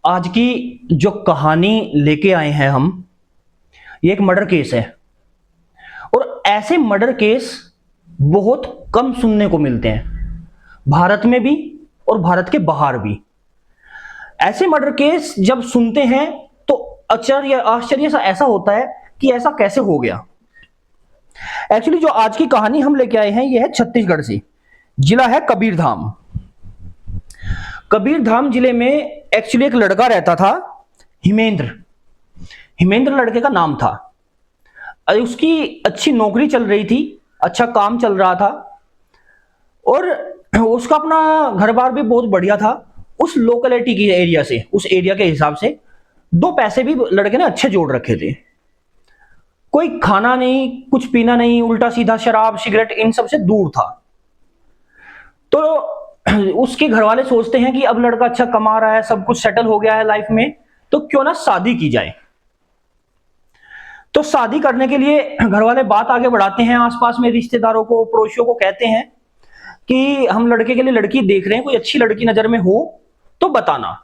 आज की जो कहानी लेके आए हैं हम, ये एक मर्डर केस है। और ऐसे मर्डर केस बहुत कम सुनने को मिलते हैं, भारत में भी और भारत के बाहर भी। ऐसे मर्डर केस जब सुनते हैं तो आश्चर्य सा ऐसा होता है कि ऐसा कैसे हो गया। एक्चुअली जो आज की कहानी हम लेके आए हैं, ये है छत्तीसगढ़ से, जिला है कबीरधाम। कबीरधाम जिले में एक्चुअली एक लड़का रहता था, हिमेंद्र। हिमेंद्र लड़के का नाम था। उसकी अच्छी नौकरी चल रही थी, अच्छा काम चल रहा था और उसका अपना घर बार भी बहुत बढ़िया था। उस लोकेलिटी की एरिया से, उस एरिया के हिसाब से दो पैसे भी लड़के ने अच्छे जोड़ रखे थे। कोई खाना नहीं, कुछ पीना नहीं, उल्टा सीधा शराब सिगरेट इन सब से दूर था। तो उसके घर वाले सोचते हैं कि अब लड़का अच्छा कमा रहा है, सब कुछ सेटल हो गया है लाइफ में, तो क्यों ना शादी की जाए। तो शादी करने के लिए घर वाले बात आगे बढ़ाते हैं, आसपास में रिश्तेदारों को, पड़ोसियों को कहते हैं कि हम लड़के के लिए लड़की देख रहे हैं, कोई अच्छी लड़की नजर में हो तो बताना।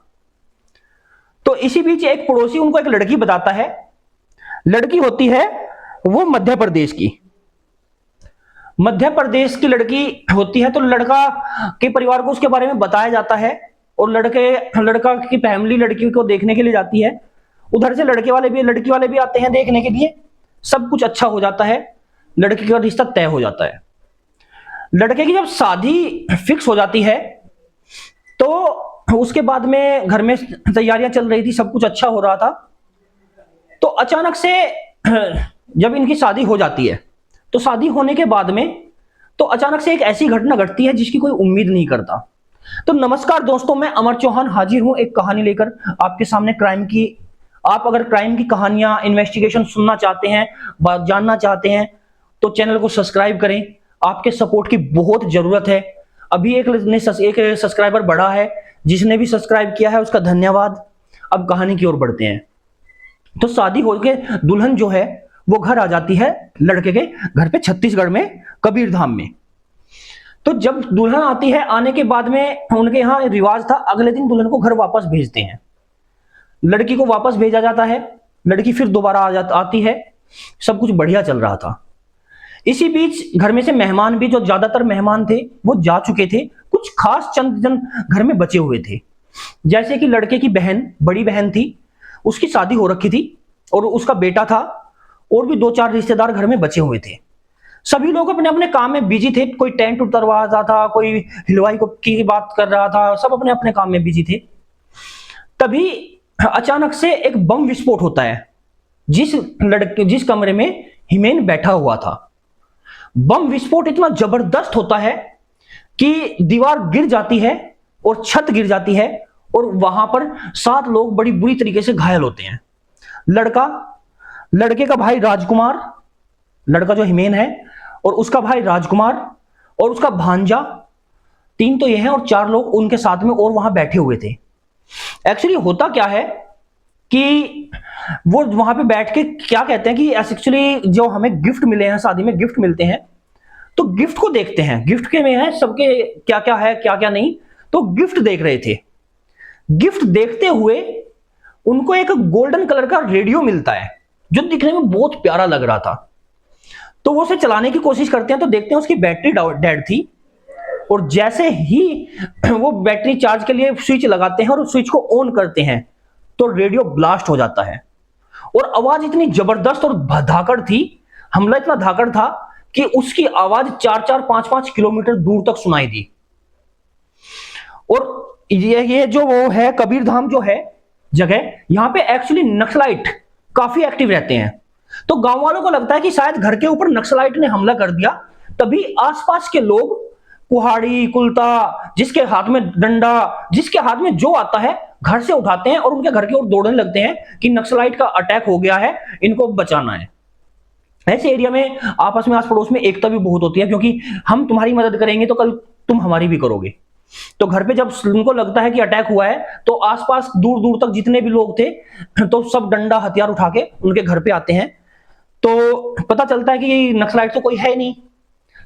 तो इसी बीच एक पड़ोसी उनको एक लड़की बताता है। लड़की होती है वो मध्य प्रदेश की। मध्य प्रदेश की लड़की होती है, तो लड़का के परिवार को उसके बारे में बताया जाता है और लड़का की फैमिली लड़की को देखने के लिए जाती है। उधर से लड़की वाले भी आते हैं देखने के लिए। सब कुछ अच्छा हो जाता है, लड़की का रिश्ता तय हो जाता है। लड़के की जब शादी फिक्स हो जाती है तो उसके बाद में घर में तैयारियां चल रही थी, सब कुछ अच्छा हो रहा था। तो अचानक से जब इनकी शादी हो जाती है, तो शादी होने के बाद में तो अचानक से एक ऐसी घटना घटती है जिसकी कोई उम्मीद नहीं करता। तो नमस्कार दोस्तों, मैं अमर चौहान हाजिर हूं एक कहानी लेकर आपके सामने, क्राइम की। आप अगर क्राइम की कहानियां, इन्वेस्टिगेशन सुनना चाहते हैं, जानना चाहते हैं, तो चैनल को सब्सक्राइब करें। आपके सपोर्ट की बहुत जरूरत है। अभी एक सब्सक्राइबर बढ़ा है, जिसने भी सब्सक्राइब किया है उसका धन्यवाद। अब कहानी की ओर बढ़ते हैं। तो शादी होकर दुल्हन जो है वो घर आ जाती है लड़के के घर पे, छत्तीसगढ़ में कबीरधाम में। तो जब दुल्हन आती है, आने के बाद में उनके यहाँ रिवाज था, अगले दिन दुल्हन को घर वापस भेजते हैं। लड़की को वापस भेजा जाता है, लड़की फिर दोबारा आती है। सब कुछ बढ़िया चल रहा था। इसी बीच घर में से मेहमान भी, जो ज्यादातर मेहमान थे वो जा चुके थे, कुछ खास चंद जन घर में बचे हुए थे। जैसे कि लड़के की बहन, बड़ी बहन थी, उसकी शादी हो रखी थी और उसका बेटा था, और भी दो चार रिश्तेदार घर में बचे हुए थे। सभी लोग अपने अपने काम में बिजी थे। कोई टेंट उतरवा रहा था, कोई हलवाई को की बात कर रहा था, सब अपने अपने काम में बिजी थे। तभी अचानक से एक बम विस्फोट होता है जिस कमरे में हिमेन बैठा हुआ था। बम विस्फोट इतना जबरदस्त होता है कि दीवार गिर जाती है और छत गिर जाती है, और वहां पर 7 लोग बड़ी बुरी तरीके से घायल होते हैं। लड़के का भाई राजकुमार, लड़का जो हिमेन है, और उसका भाई राजकुमार और उसका भांजा, 3 तो ये हैं, और 4 लोग उनके साथ में और वहां बैठे हुए थे। एक्चुअली होता क्या है कि वो वहां पे बैठ के क्या कहते हैं कि एक्चुअली जो हमें गिफ्ट मिले हैं, शादी में गिफ्ट मिलते हैं, तो गिफ्ट को देखते हैं। गिफ्ट के में है सबके क्या क्या है, क्या क्या नहीं, तो गिफ्ट देख रहे थे। गिफ्ट देखते हुए उनको एक गोल्डन कलर का रेडियो मिलता है, जो दिखने में बहुत प्यारा लग रहा था। तो वो उसे चलाने की कोशिश करते हैं, तो देखते हैं उसकी बैटरी डेड थी। और जैसे ही वो बैटरी चार्ज के लिए स्विच लगाते हैं और उस स्विच को ऑन करते हैं, तो रेडियो ब्लास्ट हो जाता है। और आवाज इतनी जबरदस्त और धाकड़ थी, हमला इतना धाकड़ था कि उसकी आवाज 4-4, 5-5 किलोमीटर दूर तक सुनाई दी। और ये जो वो है कबीरधाम जो है जगह, यहां पे एक्चुअली नक्सलाइट काफी एक्टिव रहते हैं। तो गांव वालों को लगता है कि शायद घर के ऊपर नक्सलाइट ने हमला कर दिया। तभी आसपास के लोग कुहाड़ी, कुलता, जिसके हाथ में डंडा, जिसके हाथ में जो आता है, घर से उठाते हैं और उनके घर की ओर दौड़ने लगते हैं कि नक्सलाइट का अटैक हो गया है, इनको बचाना है। ऐसे एरिया में आपस में, आस पड़ोस में एकता भी बहुत होती है, क्योंकि हम तुम्हारी मदद करेंगे तो कल तुम हमारी भी करोगे। तो घर पे जब उनको लगता है कि अटैक हुआ है, तो आसपास दूर दूर तक जितने भी लोग थे, तो सब डंडा हथियार उठा के उनके घर पे आते हैं। तो पता चलता है कि नक्सलाइट तो कोई है नहीं,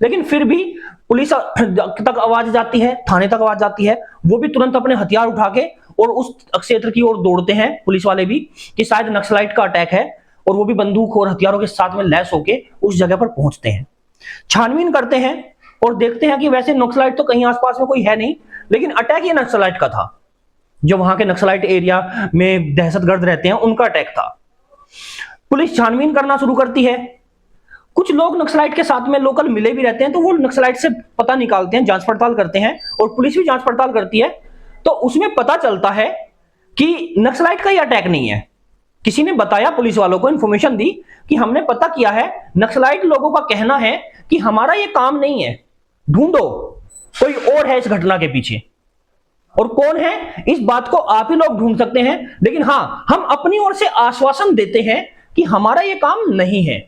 लेकिन फिर भी पुलिस तक आवाज जाती है, थाने तक आवाज जाती है। वो भी तुरंत अपने हथियार उठा के और उस क्षेत्र की ओर दौड़ते हैं पुलिस वाले भी कि शायद नक्सलाइट का अटैक है, और वो भी बंदूक और हथियारों के साथ में लैस होके उस जगह पर पहुंचते हैं। छानबीन करते हैं और देखते हैं कि वैसे नक्सलाइट तो कहीं आसपास में कोई है नहीं, लेकिन अटैक ये नक्सलाइट का था, जो वहां के नक्सलाइट एरिया में दहशतगर्द रहते हैं उनका अटैक था। पुलिस छानबीन करना शुरू करती है। कुछ लोग नक्सलाइट के साथ में लोकल मिले भी रहते हैं, तो वो नक्सलाइट से पता निकालते हैं, जांच पड़ताल करते हैं, और पुलिस भी जांच पड़ताल करती है। तो उसमें पता चलता है कि नक्सलाइट का ये अटैक नहीं है। किसी ने बताया पुलिस वालों को, इंफॉर्मेशन दी कि हमने पता किया है, नक्सलाइट लोगों का कहना है कि हमारा ये काम नहीं है, ढूंढो कोई और है इस घटना के पीछे। और कौन है इस बात को आप ही लोग ढूंढ सकते हैं, लेकिन हां, हम अपनी ओर से आश्वासन देते हैं कि हमारा ये काम नहीं है।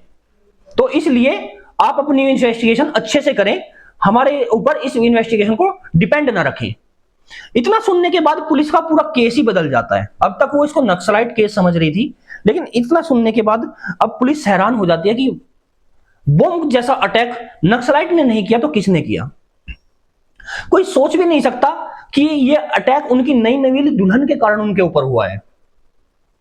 तो इसलिए आप अपनी इन्वेस्टिगेशन अच्छे से करें, हमारे ऊपर इस इन्वेस्टिगेशन को डिपेंड ना रखें। इतना सुनने के बाद पुलिस का पूरा केस ही बदल जाता है। अब तक वो इसको नक्सलाइट केस समझ रही थी, लेकिन इतना सुनने के बाद अब पुलिस हैरान हो जाती है कि बम जैसा अटैक नक्सलाइट ने नहीं किया तो किसने किया। कोई सोच भी नहीं सकता कि ये अटैक उनकी नई नवेली दुल्हन के कारण उनके ऊपर हुआ है।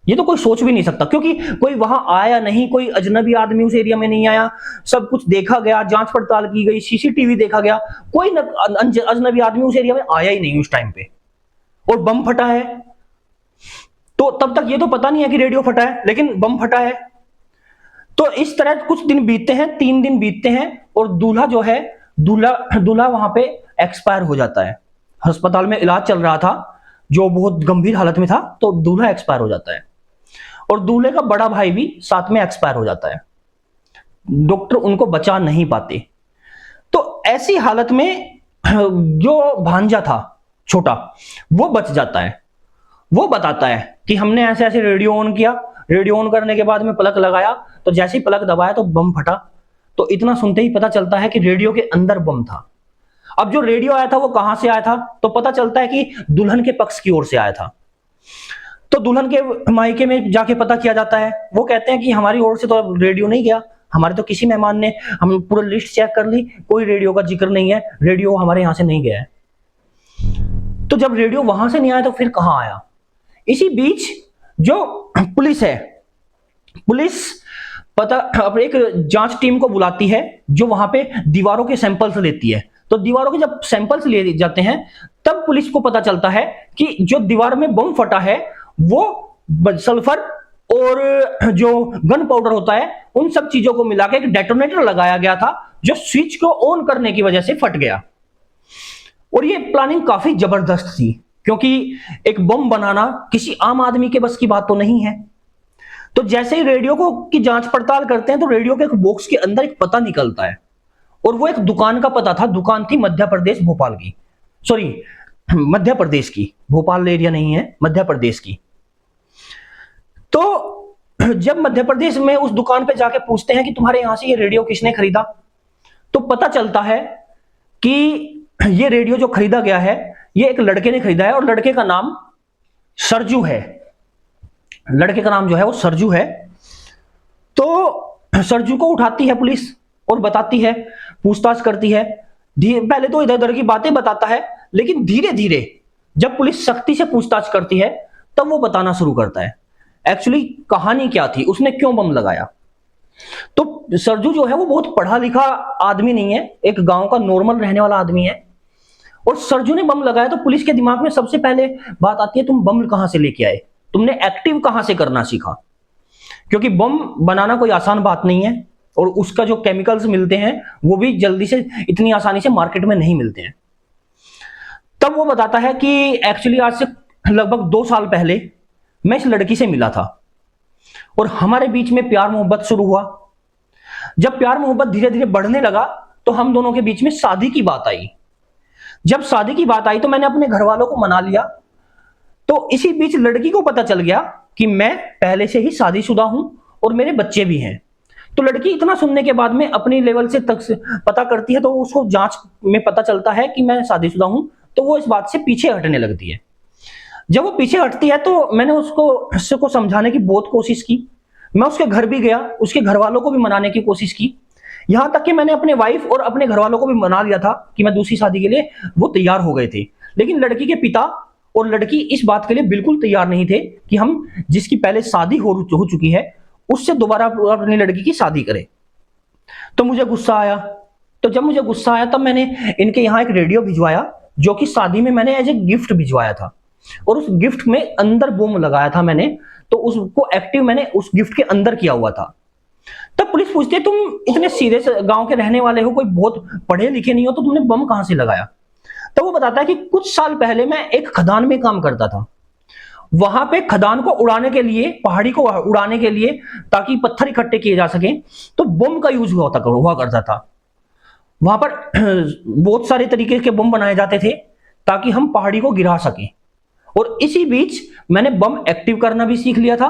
ये तो कोई सोच भी नहीं सकता, क्योंकि कोई वहां आया नहीं, कोई अजनबी आदमी उस एरिया में नहीं आया, सब कुछ देखा गया, जांच पड़ताल की गई, सीसीटीवी देखा गया, कोई अजनबी आदमी उस एरिया में आया ही नहीं उस टाइम पे, और बम फटा है। तो तब तक ये तो पता नहीं है कि रेडियो फटा है, लेकिन बम फटा है। तो इस तरह कुछ दिन बीतते हैं, 3 दिन बीतते हैं, और दूल्हा जो है, दूल्हा वहां पे एक्सपायर हो जाता है। अस्पताल में इलाज चल रहा था, जो बहुत गंभीर हालत में था, तो दूल्हा एक्सपायर हो जाता है, और दूल्हे का बड़ा भाई भी साथ में एक्सपायर हो जाता है। डॉक्टर उनको बचा नहीं पाते। तो ऐसी हालत में जो भांजा था छोटा, वो बच जाता है। वो बताता है कि हमने ऐसे ऐसे रेडियो ऑन किया, रेडियो ऑन करने के बाद में प्लग लगाया, तो जैसे ही प्लग दबाया तो बम फटा। तो इतना सुनते ही पता चलता है कि रेडियो के अंदर बम था। अब जो रेडियो आया था वो कहां से आया था, तो पता चलता है कि दुल्हन के पक्ष की ओर से आया था। तो दुल्हन के मायके में जाके पता किया जाता है। वो कहते हैं कि हमारी ओर से तो रेडियो नहीं गया, हमारे तो किसी मेहमान ने, हम पूरा लिस्ट चेक कर ली, कोई रेडियो का जिक्र नहीं है, रेडियो हमारे यहां से नहीं गया है। तो जब रेडियो वहां से नहीं आया तो फिर कहां आया? इसी बीच जो पुलिस है, पुलिस पता अपने एक जांच टीम को बुलाती है, जो वहां पे दीवारों के सैंपल्स लेती है। तो दीवारों के जब सैंपल्स लिए जाते हैं, तब पुलिस को पता चलता है कि जो दीवार में बम फटा है वो सल्फर और जो गन पाउडर होता है, उन सब चीजों को मिलाकर एक डेटोनेटर लगाया गया था, जो स्विच को ऑन करने की वजह से फट गया। और ये प्लानिंग काफी जबरदस्त थी, क्योंकि एक बम बनाना किसी आम आदमी के बस की बात तो नहीं है। तो जैसे ही रेडियो को की जांच पड़ताल करते हैं, तो रेडियो के एक बॉक्स के अंदर एक पता निकलता है, और वो एक दुकान का पता था। दुकान थी मध्य प्रदेश भोपाल की, सॉरी मध्य प्रदेश की, भोपाल एरिया नहीं है, मध्य प्रदेश की। तो जब मध्य प्रदेश में उस दुकान पे जाके पूछते हैं कि तुम्हारे यहां से ये रेडियो किसने खरीदा, तो पता चलता है कि ये रेडियो जो खरीदा गया है, ये एक लड़के ने खरीदा है, और लड़के का नाम सरजू है। लड़के का नाम जो है वो सरजू है। तो सरजू को उठाती है पुलिस और बताती है, पूछताछ करती है। पहले तो इधर उधर की बातें बताता है, लेकिन धीरे धीरे जब पुलिस सख्ती से पूछताछ करती है, तब वो बताना शुरू करता है एक्चुअली कहानी क्या थी, उसने क्यों बम लगाया। तो सरजू जो है वो बहुत पढ़ा लिखा आदमी नहीं है, एक गांव का नॉर्मल रहने वाला आदमी है। और सरजू ने बम लगाया, तो पुलिस के दिमाग में सबसे पहले बात आती है, तुम बम कहां से लेके आए, तुमने एक्टिव कहां से करना सीखा। क्योंकि बम बनाना कोई आसान बात नहीं है, और उसका जो केमिकल्स मिलते हैं वो भी जल्दी से, इतनी आसानी से मार्केट में नहीं मिलते हैं। तब वो बताता है कि एक्चुअली आज से लगभग 2 साल पहले मैं इस लड़की से मिला था, और हमारे बीच में प्यार मोहब्बत शुरू हुआ। जब प्यार मोहब्बत धीरे धीरे बढ़ने लगा, तो हम दोनों के बीच में शादी की बात आई। जब शादी की बात आई तो मैंने अपने घर वालों को मना लिया। तो इसी बीच लड़की को पता चल गया कि मैं पहले से ही शादीशुदा हूं और मेरे बच्चे भी हैं। तो लड़की इतना सुनने के बाद में अपनी लेवल से तक पता करती है, तो उसको जांच में पता चलता है कि मैं शादीशुदा हूं, तो वो इस बात से पीछे हटने लगती है। जब वो पीछे हटती है, तो मैंने उसको समझाने की बहुत कोशिश की। मैं उसके घर भी गया, उसके घर वालों को भी मनाने की कोशिश की, यहां तक कि मैंने अपने वाइफ और अपने घर वालों को भी मना लिया था कि मैं दूसरी शादी के लिए वो तैयार हो गए थे। लेकिन लड़की के पिता और लड़की इस बात के लिए बिल्कुल तैयार नहीं थे कि हम जिसकी पहले शादी हो चुकी है उससे दोबारा अपनी लड़की की शादी करें। तो मुझे गुस्सा आया। तो जब मुझे गुस्सा आया तब मैंने इनके यहाँ एक रेडियो भिजवाया, जो कि शादी में मैंने एज ए गिफ्ट भिजवाया था, और उस गिफ्ट में अंदर बम लगाया था मैंने, तो उसको एक्टिव मैंने उस गिफ्ट के अंदर किया हुआ था। तब पुलिस पूछती है तुम इतने सीधे गांव के रहने वाले हो, कोई बहुत पढ़े लिखे नहीं हो, तो तुमने बम कहां से लगाया? तो वो बताता है कि कुछ साल पहले मैं एक खदान में काम करता था। वहां पे खदान को उड़ाने के लिए, पहाड़ी को उड़ाने के लिए, ताकि पत्थर इकट्ठे किए जा सके, तो बम का यूज हुआ करता था। वहां पर बहुत सारे तरीके के बम बनाए जाते थे ताकि हम पहाड़ी को गिरा सकें। और इसी बीच मैंने बम एक्टिव करना भी सीख लिया था,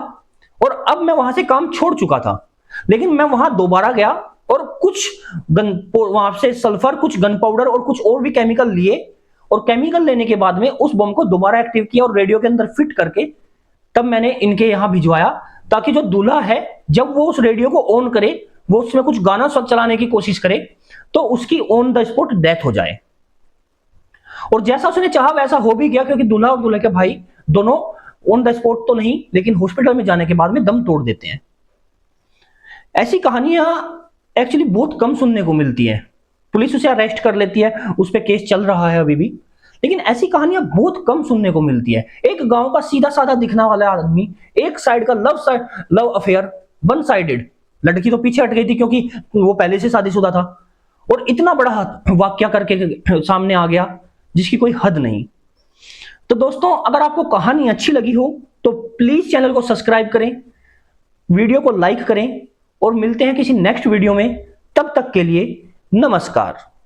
और अब मैं वहां से काम छोड़ चुका था। लेकिन मैं वहां दोबारा गया और कुछ वहां से सल्फर, कुछ गन पाउडर और कुछ और भी केमिकल लिए, और केमिकल लेने के बाद में उस बम को दोबारा एक्टिव किया और रेडियो के अंदर फिट करके तब मैंने इनके यहां भिजवाया, ताकि जो दूल्हा है जब वो उस रेडियो को ऑन करे, वो उसमें कुछ गाना चलाने की कोशिश करे, तो उसकी ऑन द स्पॉट डेथ हो जाए। और जैसा उसने चाहा वैसा हो भी गया, क्योंकि दूल्हा और दूल्हे के भाई दोनों ऑन द स्पॉट तो नहीं, लेकिन हॉस्पिटल में जाने के बाद में दम तोड़ देते हैं। ऐसी कहानियां एक्चुअली बहुत कम सुनने को मिलती है। पुलिस उसे अरेस्ट कर लेती है, उस पर केस चल रहा है अभी भी, लेकिन ऐसी कहानियां बहुत कम सुनने को मिलती है। एक गांव का सीधा साधा दिखने वाला आदमी, एक साइड का लव अफेयर, वन साइडेड, लड़की तो पीछे हट गई थी क्योंकि वो पहले से शादीशुदा था, और इतना बड़ा वाक्या करके सामने आ गया जिसकी कोई हद नहीं। तो दोस्तों, अगर आपको कहानी अच्छी लगी हो तो प्लीज चैनल को सब्सक्राइब करें, वीडियो को लाइक करें, और मिलते हैं किसी नेक्स्ट वीडियो में। तब तक के लिए नमस्कार।